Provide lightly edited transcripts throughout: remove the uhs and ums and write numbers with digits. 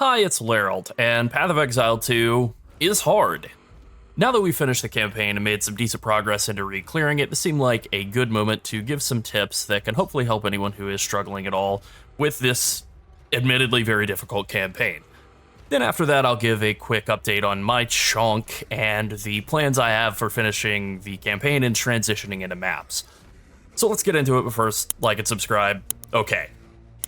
Hi, it's Lerald, and Path of Exile 2 is hard. Now that we've finished the campaign and made some decent progress into re-clearing it, this seemed like a good moment to give some tips that can hopefully help anyone who is struggling at all with this admittedly very difficult campaign. Then after that, I'll give a quick update on my Chonk and the plans I have for finishing the campaign and transitioning into maps. So let's get into it, but first, like and subscribe. Okay.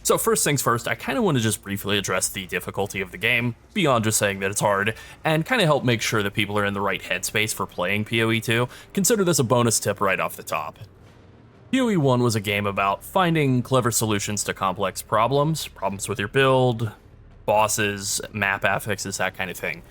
So first things first, I kind of want to just briefly address the difficulty of the game, beyond just saying that it's hard, and kind of help make sure that people are in the right headspace for playing PoE 2. Consider this a bonus tip right off the top. PoE 1 was a game about finding clever solutions to complex problems with your build, bosses, map affixes, that kind of thing.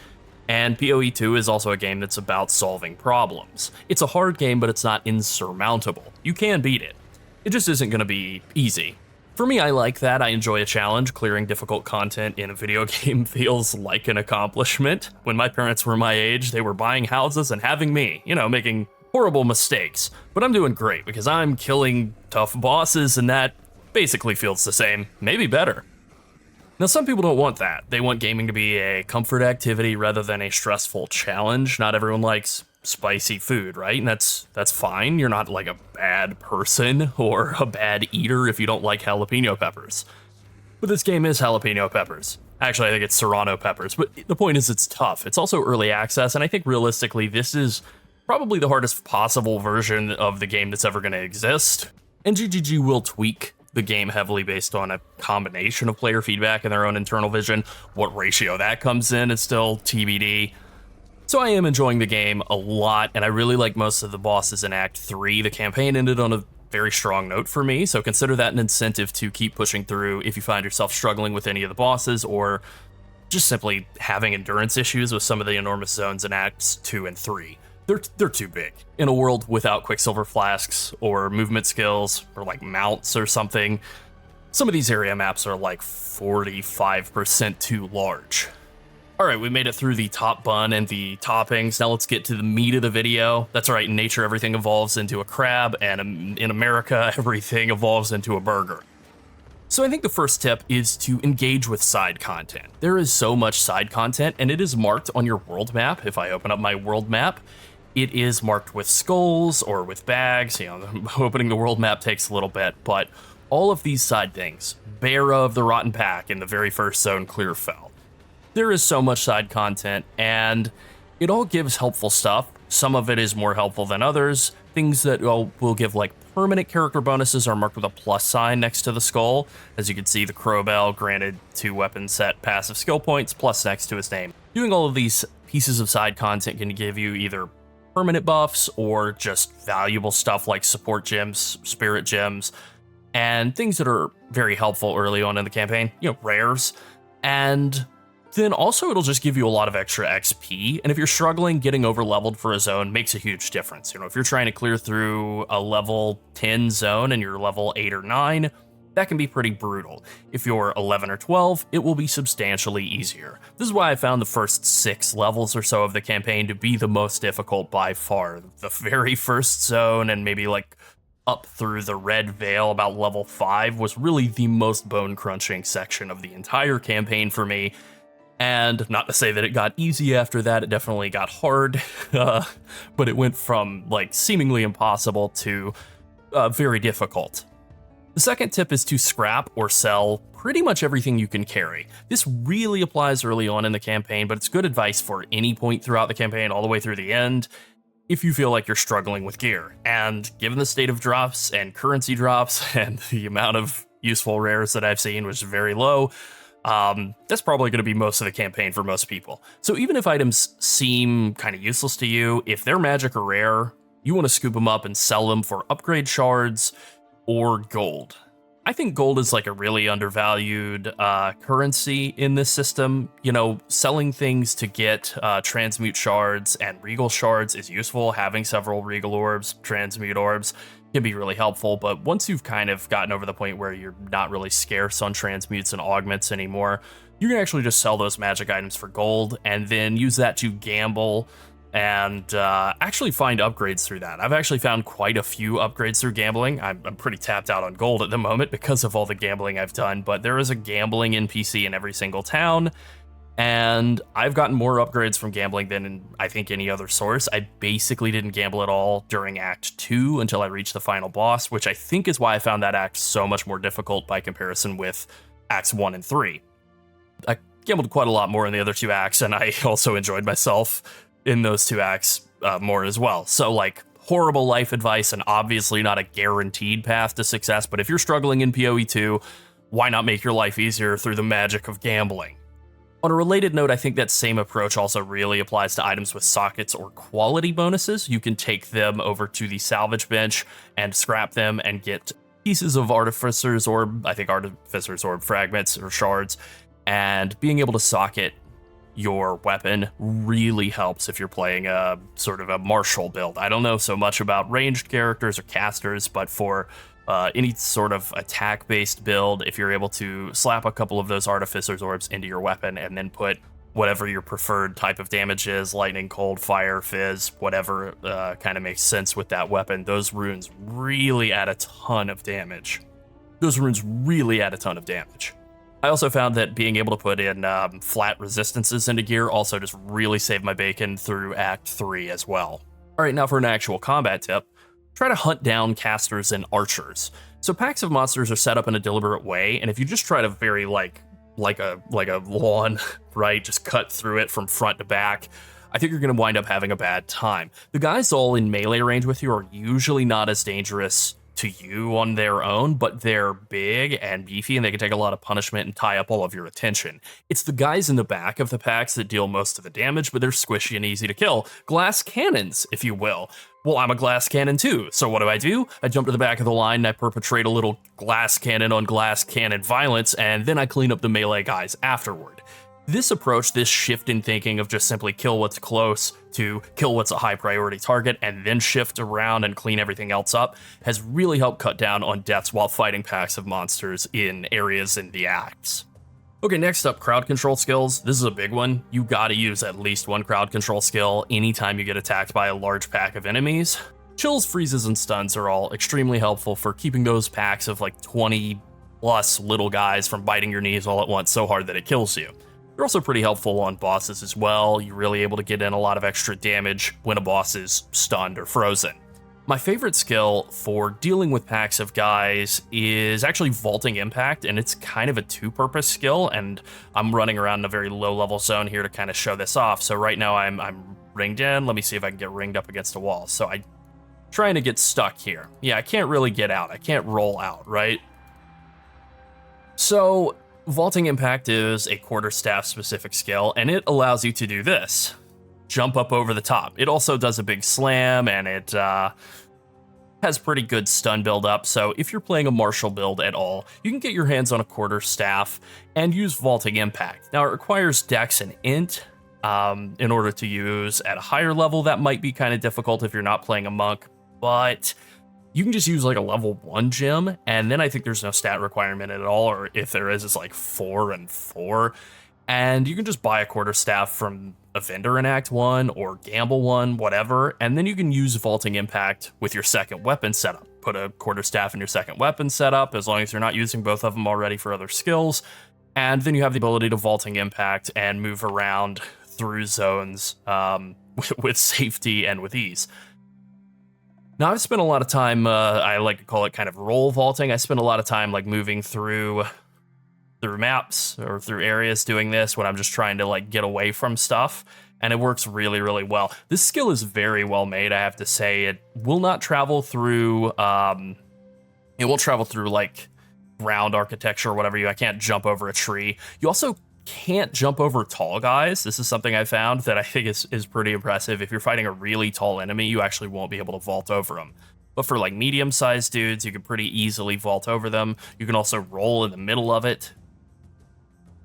And PoE 2 is also a game that's about solving problems. It's a hard game, but it's not insurmountable. You can beat it. It just isn't going to be easy. For me, I like that. I enjoy a challenge. Clearing difficult content in a video game feels like an accomplishment. When my parents were my age, they were buying houses and having me, making horrible mistakes. But I'm doing great because I'm killing tough bosses, and that basically feels the same, maybe better. Now, some people don't want that. They want gaming to be a comfort activity rather than a stressful challenge. Not everyone likes spicy food, right? And that's fine. You're not like a bad person or a bad eater if you don't like jalapeno peppers. But this game is jalapeno peppers. Actually, I think it's serrano peppers, but the point is it's tough. It's also early access, and I think realistically this is probably the hardest possible version of the game that's ever going to exist. And GGG will tweak the game heavily based on a combination of player feedback and their own internal vision. What ratio that comes in is still TBD. So I am enjoying the game a lot, and I really like most of the bosses in Act 3. The campaign ended on a very strong note for me, so consider that an incentive to keep pushing through if you find yourself struggling with any of the bosses, or just simply having endurance issues with some of the enormous zones in Acts 2 and 3. They're too big. In a world without Quicksilver Flasks, or movement skills, or like mounts or something, some of these area maps are like 45% too large. Alright, we made it through the top bun and the toppings. Now let's get to the meat of the video. That's right, in nature everything evolves into a crab, and in America everything evolves into a burger. So I think the first tip is to engage with side content. There is so much side content, and it is marked on your world map. If I open up my world map, it is marked with skulls or with bags. Opening the world map takes a little bit, but all of these side things. Bear of the Rotten Pack in the very first zone, Clearfell. There is so much side content, and it all gives helpful stuff. Some of it is more helpful than others. Things that will give like permanent character bonuses are marked with a plus sign next to the skull. As you can see, the Crowbell granted 2 weapon set passive skill points plus next to his name. Doing all of these pieces of side content can give you either permanent buffs or just valuable stuff like support gems, spirit gems, and things that are very helpful early on in the campaign, rares. And then also it'll just give you a lot of extra XP, and if you're struggling, getting over leveled for a zone makes a huge difference. If you're trying to clear through a level 10 zone and you're level 8 or 9, that can be pretty brutal. If you're 11 or 12, it will be substantially easier. This is why I found the first 6 levels or so of the campaign to be the most difficult by far. The very first zone and maybe like up through the Red Veil about level 5 was really the most bone-crunching section of the entire campaign for me. And not to say that it got easy after that, it definitely got hard, but it went from like seemingly impossible to very difficult. The second tip is to scrap or sell pretty much everything you can carry. This really applies early on in the campaign, but it's good advice for any point throughout the campaign all the way through the end if you feel like you're struggling with gear. And given the state of drops and currency drops and the amount of useful rares that I've seen, which is very low, that's probably going to be most of the campaign for most people. So even if items seem kind of useless to you, if they're magic or rare, you want to scoop them up and sell them for upgrade shards or gold. I think gold is like a really undervalued currency in this system. Selling things to get transmute shards and regal shards is useful. Having several regal orbs, transmute orbs can be really helpful, but once you've kind of gotten over the point where you're not really scarce on transmutes and augments anymore, you can actually just sell those magic items for gold and then use that to gamble and actually find upgrades through that. I've actually found quite a few upgrades through gambling. I'm pretty tapped out on gold at the moment because of all the gambling I've done, but there is a gambling NPC in every single town, and I've gotten more upgrades from gambling than in, I think, any other source. I basically didn't gamble at all during Act 2 until I reached the final boss, which I think is why I found that act so much more difficult by comparison with Acts 1 and 3. I gambled quite a lot more in the other 2 acts, and I also enjoyed myself in those 2 acts more as well. So, like, horrible life advice and obviously not a guaranteed path to success, but if you're struggling in PoE 2, why not make your life easier through the magic of gambling? On a related note, I think that same approach also really applies to items with sockets or quality bonuses. You can take them over to the salvage bench and scrap them and get pieces of Artificer's Orb, I think Artificer's Orb fragments or shards, and being able to socket your weapon really helps if you're playing a sort of a martial build. I don't know so much about ranged characters or casters, but for any sort of attack-based build, if you're able to slap a couple of those Artificer's Orbs into your weapon and then put whatever your preferred type of damage is, lightning, cold, fire, fizz, whatever kind of makes sense with that weapon, those runes really add a ton of damage. I also found that being able to put in flat resistances into gear also just really saved my bacon through Act 3 as well. All right, now for an actual combat tip. Try to hunt down casters and archers. So packs of monsters are set up in a deliberate way, and if you just try to very like a lawn, right, just cut through it from front to back, I think you're going to wind up having a bad time. The guys all in melee range with you are usually not as dangerous to you on their own, but they're big and beefy and they can take a lot of punishment and tie up all of your attention. It's the guys in the back of the packs that deal most of the damage, but they're squishy and easy to kill. Glass cannons, if you will. Well, I'm a glass cannon too, so what do? I jump to the back of the line and I perpetrate a little glass cannon on glass cannon violence, and then I clean up the melee guys afterward. This approach, this shift in thinking of just simply kill what's close to kill what's a high priority target and then shift around and clean everything else up, has really helped cut down on deaths while fighting packs of monsters in areas in the acts. Okay, next up, crowd control skills. This is a big one. You gotta use at least one crowd control skill anytime you get attacked by a large pack of enemies. Chills, freezes, and stuns are all extremely helpful for keeping those packs of like 20 plus little guys from biting your knees all at once so hard that it kills you. They're also pretty helpful on bosses as well. You're really able to get in a lot of extra damage when a boss is stunned or frozen. My favorite skill for dealing with packs of guys is actually Vaulting Impact, and it's kind of a two-purpose skill, and I'm running around in a very low-level zone here to kind of show this off. So right now I'm ringed in. Let me see if I can get ringed up against a wall. So I'm trying to get stuck here. Yeah, I can't really get out. I can't roll out, right? So Vaulting Impact is a quarterstaff specific skill, and it allows you to do this. Jump up over the top. It also does a big slam, and it has pretty good stun build up, so if you're playing a martial build at all, you can get your hands on a quarterstaff and use Vaulting Impact. Now, it requires Dex and Int in order to use at a higher level. That might be kind of difficult if you're not playing a monk, but you can just use like a level 1 gem, and then I think there's no stat requirement at all, or if there is, it's like 4 and 4. And you can just buy a quarterstaff from a vendor in Act 1 or gamble one, whatever, and then you can use Vaulting Impact with your second weapon setup. Put a quarterstaff in your second weapon setup, as long as you're not using both of them already for other skills, and then you have the ability to Vaulting Impact and move around through zones with safety and with ease. Now, I've spent a lot of time, I like to call it kind of roll vaulting. I spent a lot of time like moving through maps or through areas doing this when I'm just trying to like get away from stuff, and it works really, really well. This skill is very well made, I have to say. It will not travel through like ground architecture or whatever. I can't jump over a tree. You also can't jump over tall guys. This is something I found that I think is pretty impressive. If you're fighting a really tall enemy, you actually won't be able to vault over them. But for like medium-sized dudes, you can pretty easily vault over them. You can also roll in the middle of it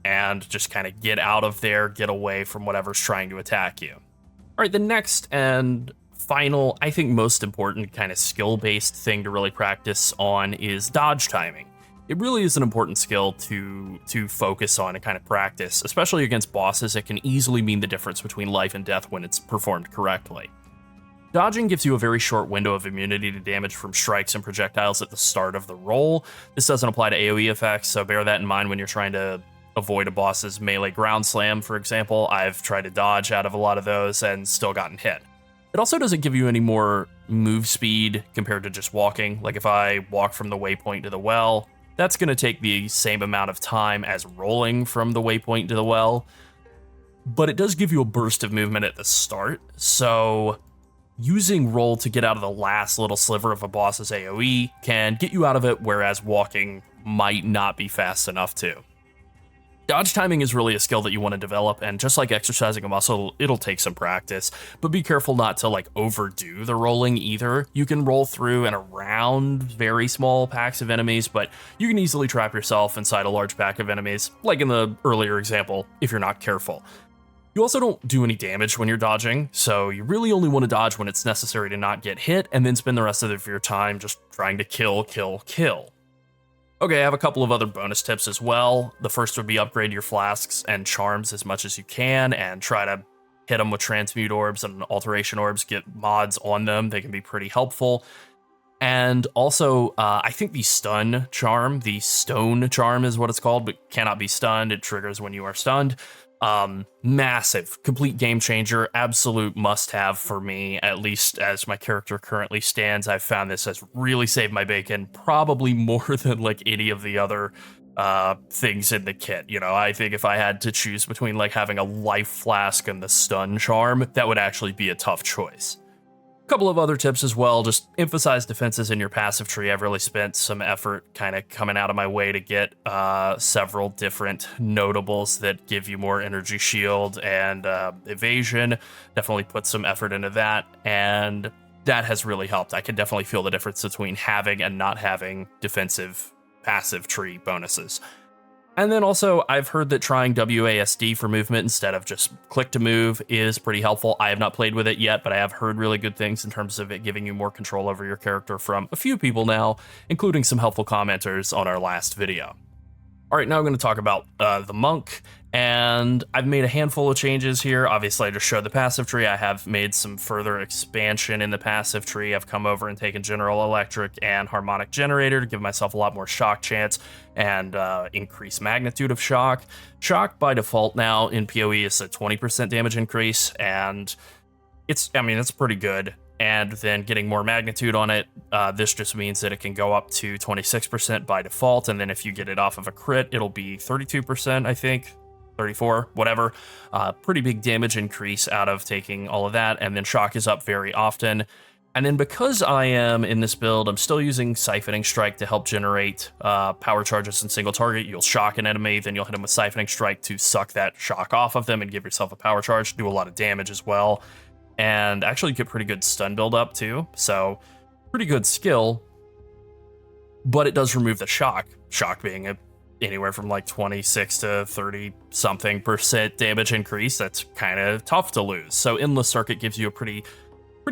and just kind of get out of there, get away from whatever's trying to attack you. All right, the next and final, I think most important kind of skill-based thing to really practice on is dodge timing. It really is an important skill to focus on and kind of practice, especially against bosses. It can easily mean the difference between life and death when it's performed correctly. Dodging gives you a very short window of immunity to damage from strikes and projectiles at the start of the roll. This doesn't apply to AoE effects, so bear that in mind when you're trying to avoid a boss's melee ground slam, for example. I've tried to dodge out of a lot of those and still gotten hit. It also doesn't give you any more move speed compared to just walking. Like if I walk from the waypoint to the well, that's going to take the same amount of time as rolling from the waypoint to the well, but it does give you a burst of movement at the start, so using roll to get out of the last little sliver of a boss's AoE can get you out of it, whereas walking might not be fast enough to. Dodge timing is really a skill that you want to develop, and just like exercising a muscle, it'll take some practice, but be careful not to overdo the rolling either. You can roll through and around very small packs of enemies, but you can easily trap yourself inside a large pack of enemies, like in the earlier example, if you're not careful. You also don't do any damage when you're dodging, so you really only want to dodge when it's necessary to not get hit, and then spend the rest of your time just trying to kill. Okay, I have a couple of other bonus tips as well. The first would be upgrade your flasks and charms as much as you can, and try to hit them with transmute orbs and alteration orbs, get mods on them. They can be pretty helpful. And also, I think the stun charm, the stone charm is what it's called, but cannot be stunned. It triggers when you are stunned. Massive, complete game changer, absolute must-have for me, at least as my character currently stands. I've found this has really saved my bacon, probably more than any of the other things in the kit. I think if I had to choose between having a life flask and the stun charm, that would actually be a tough choice. Couple of other tips as well, just emphasize defenses in your passive tree. I've really spent some effort kind of coming out of my way to get several different notables that give you more energy shield and evasion. Definitely put some effort into that, and that has really helped. I can definitely feel the difference between having and not having defensive passive tree bonuses. And then also, I've heard that trying WASD for movement instead of just click to move is pretty helpful. I have not played with it yet, but I have heard really good things in terms of it giving you more control over your character from a few people now, including some helpful commenters on our last video. All right, now I'm going to talk about the monk, and I've made a handful of changes here. Obviously, I just showed the passive tree. I have made some further expansion in the passive tree. I've come over and taken General Electric and Harmonic Generator to give myself a lot more shock chance and increase magnitude of shock. Shock by default now in PoE is a 20% damage increase, and it's pretty good. And then getting more magnitude on it, this just means that it can go up to 26% by default, and then if you get it off of a crit, it'll be 32%, I think, 34, whatever. Pretty big damage increase out of taking all of that, and then shock is up very often. And then because I am in this build, I'm still using Siphoning Strike to help generate power charges in single target. You'll shock an enemy, then you'll hit them with Siphoning Strike to suck that shock off of them and give yourself a power charge, do a lot of damage as well. And actually get pretty good stun build up too, so pretty good skill, but it does remove the shock being anywhere from 26 to 30 something % damage increase. That's kind of tough to lose. So Endless Circuit gives you a pretty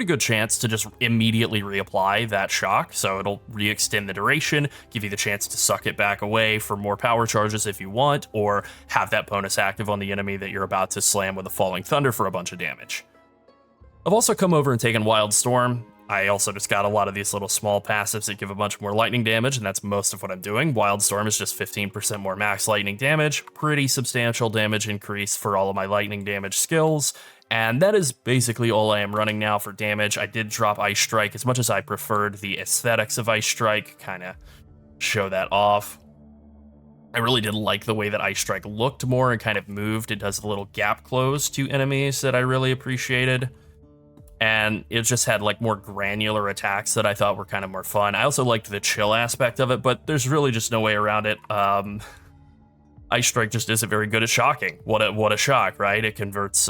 good chance to just immediately reapply that shock, so it'll re-extend the duration, give you the chance to suck it back away for more power charges if you want, or have that bonus active on the enemy that you're about to slam with a Falling Thunder for a bunch of damage. I've also come over and taken Wild Storm. I also just got a lot of these little small passives that give a bunch more lightning damage, and that's most of what I'm doing. Wild Storm is just 15% more max lightning damage, pretty substantial damage increase for all of my lightning damage skills, and that is basically all I am running now for damage. I did drop Ice Strike as much as I preferred the aesthetics of Ice Strike, kind of show that off. I really did like the way that Ice Strike looked more and kind of moved. It does a little gap close to enemies that I really appreciated. And it just had more granular attacks that I thought were kind of more fun. I also liked the chill aspect of it, but there's really just no way around it. Ice Strike just isn't very good at shocking. What a shock, right? It converts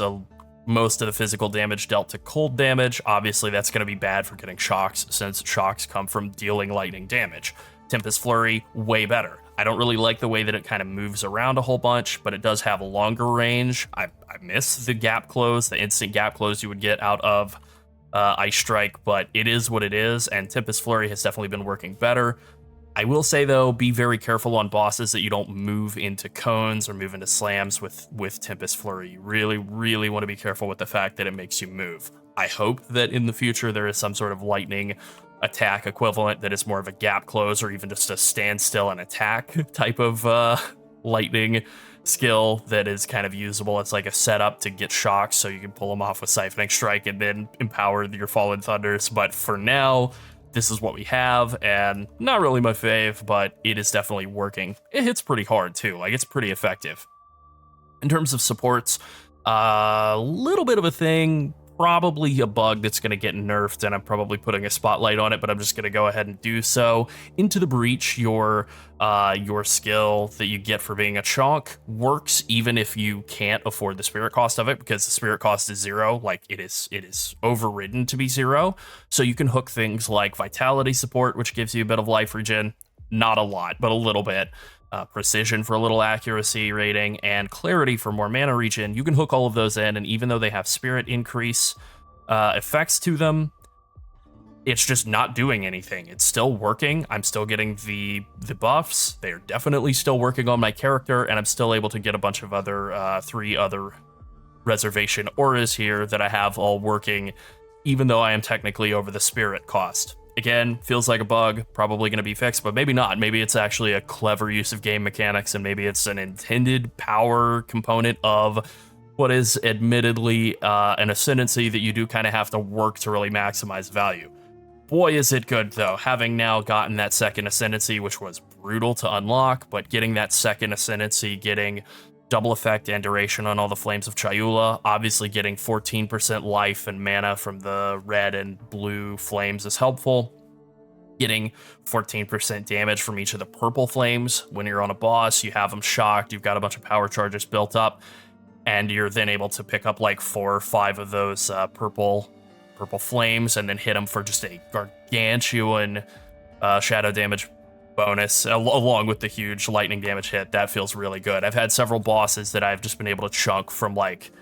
most of the physical damage dealt to cold damage. Obviously, that's going to be bad for getting shocks, since shocks come from dealing lightning damage. Tempest Flurry, way better. I don't really like the way that it kind of moves around a whole bunch, but it does have a longer range. I miss the gap close, the instant gap close you would get out of Ice Strike, but it is what it is, and Tempest Flurry has definitely been working better. I will say though, be very careful on bosses that you don't move into cones or move into slams with Tempest Flurry. You really, really want to be careful with the fact that it makes you move. I hope that in the future there is some sort of lightning attack equivalent that is more of a gap close or even just a standstill and attack type of lightning skill that is kind of usable. It's like a setup to get shocks so you can pull them off with Siphoning Strike and then empower your Fallen Thunders. But for now, this is what we have, and not really my fave, but it is definitely working. It hits pretty hard too, like it's pretty effective. In terms of supports, a little bit of a thing, probably a bug that's going to get nerfed, and I'm probably putting a spotlight on it, but I'm just going to go ahead and do so. Into the Breach, your skill that you get for being a Chonk works even if you can't afford the spirit cost of it, because the spirit cost is 0. Like it is overridden to be 0. So you can hook things like Vitality support, which gives you a bit of life regen, not a lot, but a little bit. Precision for a little accuracy rating, and clarity for more mana regen. You can hook all of those in, and even though they have spirit increase effects to them, it's just not doing anything. It's still working. I'm still getting the buffs. They are definitely still working on my character, and I'm still able to get a bunch of other 3 other reservation auras here that I have all working, even though I am technically over the spirit cost. Again, feels like a bug, probably going to be fixed, but maybe not. Maybe it's actually a clever use of game mechanics, and maybe it's an intended power component of what is admittedly an ascendancy that you do kind of have to work to really maximize value. Boy, is it good, though, having now gotten that second ascendancy, which was brutal to unlock, but getting that second ascendancy, getting double effect and duration on all the Flames of Chayula, obviously getting 14% life and mana from the red and blue flames is helpful. Getting 14% damage from each of the purple flames. When you're on a boss, you have them shocked, you've got a bunch of power charges built up, and you're then able to pick up like 4 or 5 of those purple flames and then hit them for just a gargantuan shadow damage bonus, along with the huge lightning damage hit. That feels really good. I've had several bosses that I've just been able to chunk from like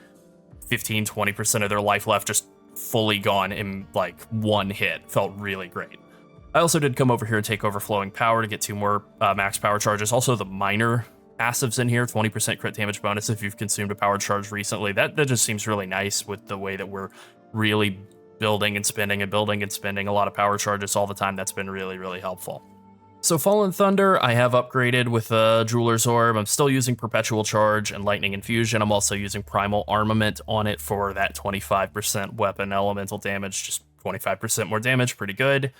15-20% of their life left just fully gone in like one hit. Felt really great. I also did come over here and take Overflowing Power to get 2 more max power charges. Also the minor passives in here, 20% crit damage bonus if you've consumed a power charge recently. That just seems really nice with the way that we're really building and spending a lot of power charges all the time. That's been really, really helpful. So Fallen Thunder, I have upgraded with a Jeweler's Orb. I'm still using Perpetual Charge and Lightning Infusion. I'm also using Primal Armament on it for that 25% weapon elemental damage, just 25% more damage, pretty good.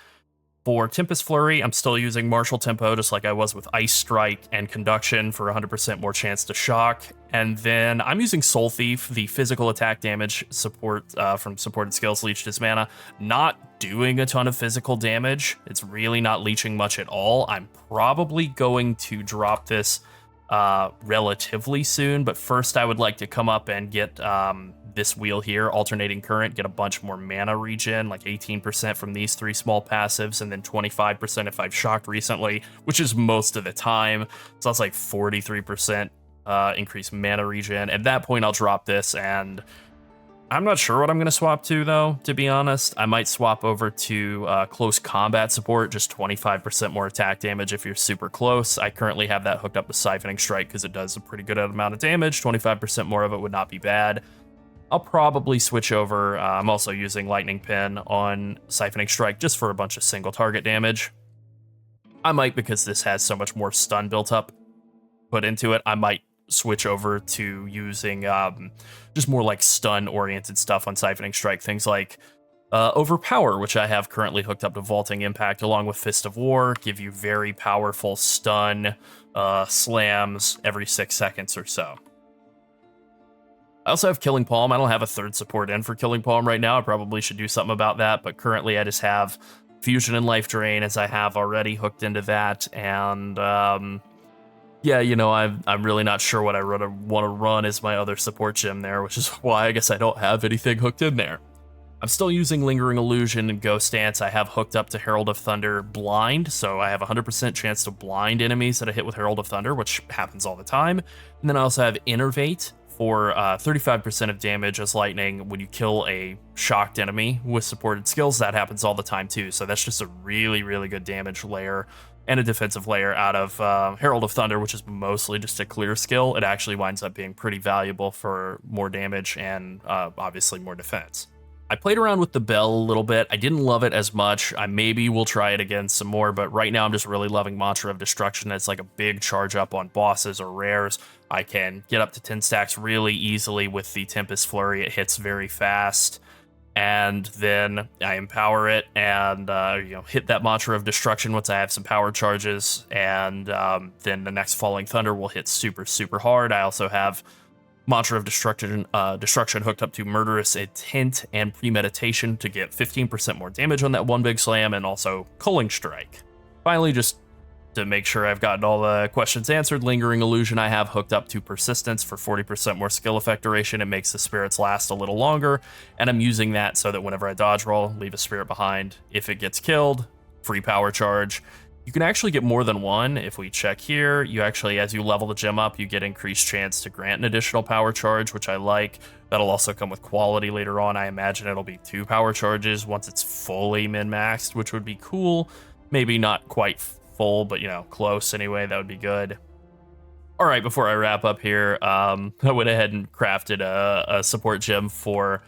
For Tempest Flurry, I'm still using Martial Tempo, just like I was with Ice Strike and Conduction for 100% more chance to shock. And then I'm using Soul Thief, the physical attack damage support from supported skills leached as mana. Not doing a ton of physical damage. It's really not leeching much at all. I'm probably going to drop this relatively soon, but first I would like to come up and get this wheel here, Alternating Current, get a bunch more mana regen, like 18% from these 3 small passives, and then 25% if I've shocked recently, which is most of the time. So that's like 43% increased mana regen. At that point, I'll drop this, and I'm not sure what I'm going to swap to, though, to be honest. I might swap over to Close Combat Support, just 25% more attack damage if you're super close. I currently have that hooked up with Siphoning Strike because it does a pretty good amount of damage. 25% more of it would not be bad. I'll probably switch over. I'm also using Lightning Pin on Siphoning Strike just for a bunch of single target damage. I might, because this has so much more stun built up put into it, I might switch over to using just more like stun oriented stuff on Siphoning Strike. Things like Overpower, which I have currently hooked up to Vaulting Impact, along with Fist of War, give you very powerful stun slams every 6 seconds or so. I also have Killing Palm. I don't have a third support in for Killing Palm right now. I probably should do something about that, but currently I just have Fusion and Life Drain, as I have already hooked into that, and yeah, you know, I'm really not sure what I want to run as my other support gem there, which is why I guess I don't have anything hooked in there. I'm still using Lingering Illusion and Ghost Dance. I have hooked up to Herald of Thunder Blind, so I have a 100% chance to blind enemies that I hit with Herald of Thunder, which happens all the time. And then I also have Innervate for 35% of damage as lightning when you kill a shocked enemy with supported skills. That happens all the time too, so that's just a really, really good damage layer and a defensive layer out of Herald of Thunder, which is mostly just a clear skill. It actually winds up being pretty valuable for more damage and obviously more defense. I played around with the bell a little bit. I didn't love it as much. I maybe will try it again some more, but right now I'm just really loving Mantra of Destruction. It's like a big charge up on bosses or rares. I can get up to 10 stacks really easily with the Tempest Flurry. It hits very fast. And then I empower it and hit that Mantra of Destruction once I have some power charges. And then the next Falling Thunder will hit super, super hard. I also have Mantra of Destruction hooked up to Murderous Intent and Premeditation to get 15% more damage on that one big slam, and also Culling Strike. Finally, just to make sure I've gotten all the questions answered, Lingering Illusion I have hooked up to Persistence for 40% more skill effect duration. It makes the spirits last a little longer, and I'm using that so that whenever I dodge roll, leave a spirit behind. If it gets killed, free power charge. You can actually get more than one. If we check here, you actually, as you level the gem up, you get increased chance to grant an additional power charge, which I like. That'll also come with quality later on. I imagine it'll be 2 power charges once it's fully min-maxed, which would be cool. Maybe not quite full, but close anyway. That would be good. All right, before I wrap up here, I went ahead and crafted a support gem for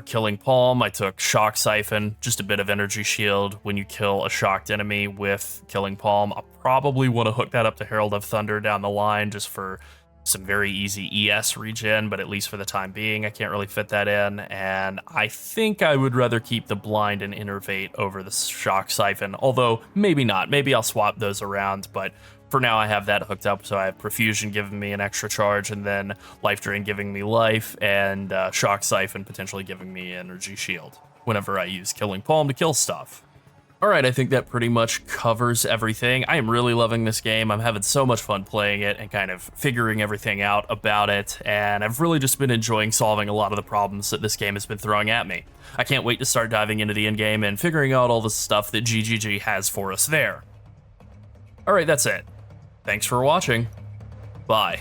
Killing Palm. I took Shock Siphon, just a bit of energy shield when you kill a shocked enemy with Killing Palm. I'll probably want to hook that up to Herald of Thunder down the line just for some very easy ES regen, but at least for the time being, I can't really fit that in. And I think I would rather keep the Blind and Innervate over the Shock Siphon, although maybe not. Maybe I'll swap those around, but for now, I have that hooked up, so I have Profusion giving me an extra charge, and then Life Drain giving me life, and Shock Siphon potentially giving me Energy Shield whenever I use Killing Palm to kill stuff. All right, I think that pretty much covers everything. I am really loving this game. I'm having so much fun playing it and kind of figuring everything out about it, and I've really just been enjoying solving a lot of the problems that this game has been throwing at me. I can't wait to start diving into the endgame and figuring out all the stuff that GGG has for us there. All right, that's it. Thanks for watching. Bye.